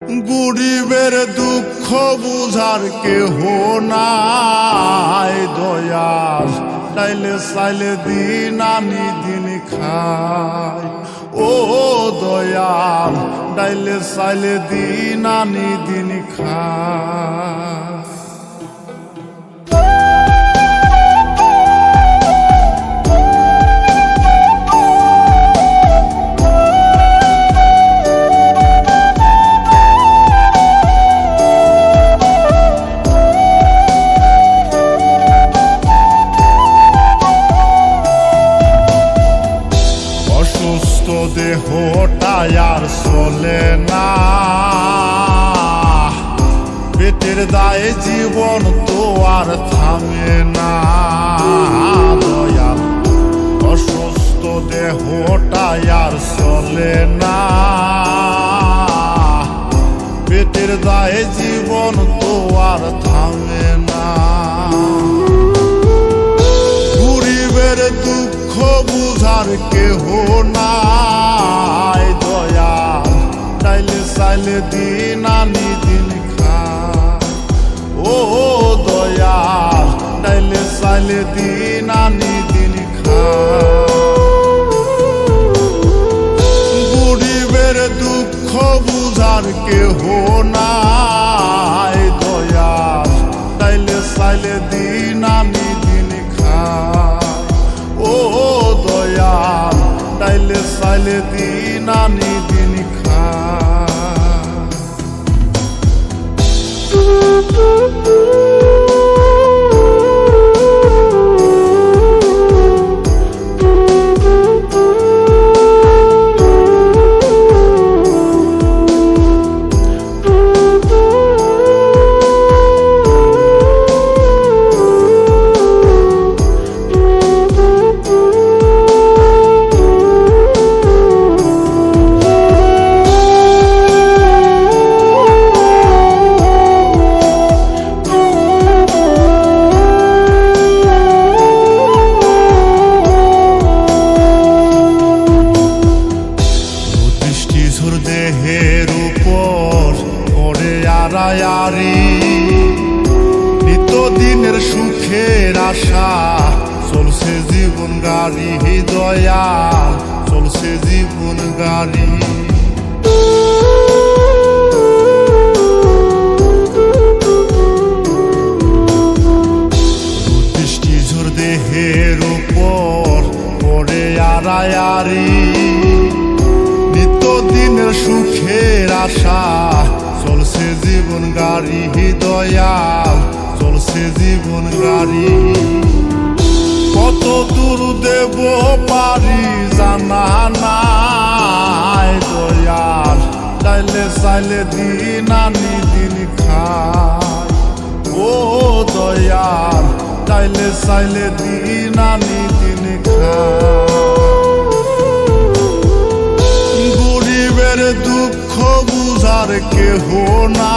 গরিবের দুঃখ বুঝার কেহ নাই দয়াল, ডাইলে চাইলে দিন আনি দিন খাই। ও দয়াল, ডাইলে চাইলে দিন আনি দিন খাই। দেহটাই আর চলে না, পেটের দায়ে জীবন তো আর থামে না দয়াল। অসুস্থ দেহটাই আর চলে না, পেটের দায়ে জীবন তো আর থামে না। গরিবের দুঃখ বুঝার কেহ নাই দয়াল, ডাইলে চাইলে দিন আনি দিন খাই। ও দয়াল, ডাইলে চাইলে দিন আনি দিন খাই। গরিবের দুঃখ বুঝার কেহ নাই দয়াল, ডাইলে চাইলে দিন আনি দিন খাই। ও দয়াল, ডাইলে চাইলে দিন আনি দিন খাই। দেহের উপর পড়ে আড়ায়ারি, নিত্যদিনের সুখের আশা চলছে জীবন গাড়ি দয়াল, চলছে জীবন গাড়ি। দৃষ্টিঝোর দেহের উপর পড়ে আড়ায়ারি, দিনের সুখের আশা চলছে জীবন গাড়ি দয়াল, চলছে জীবন গাড়ি। কত দূর দেব পারি জানা নাই দয়াল, ডাইলে চাইলে দিন আনি দিন খাই। ও দয়াল, ডাইলে চাইলে দিন আনি দিন খাই। গরিবের দুঃখ বুঝার কেহ না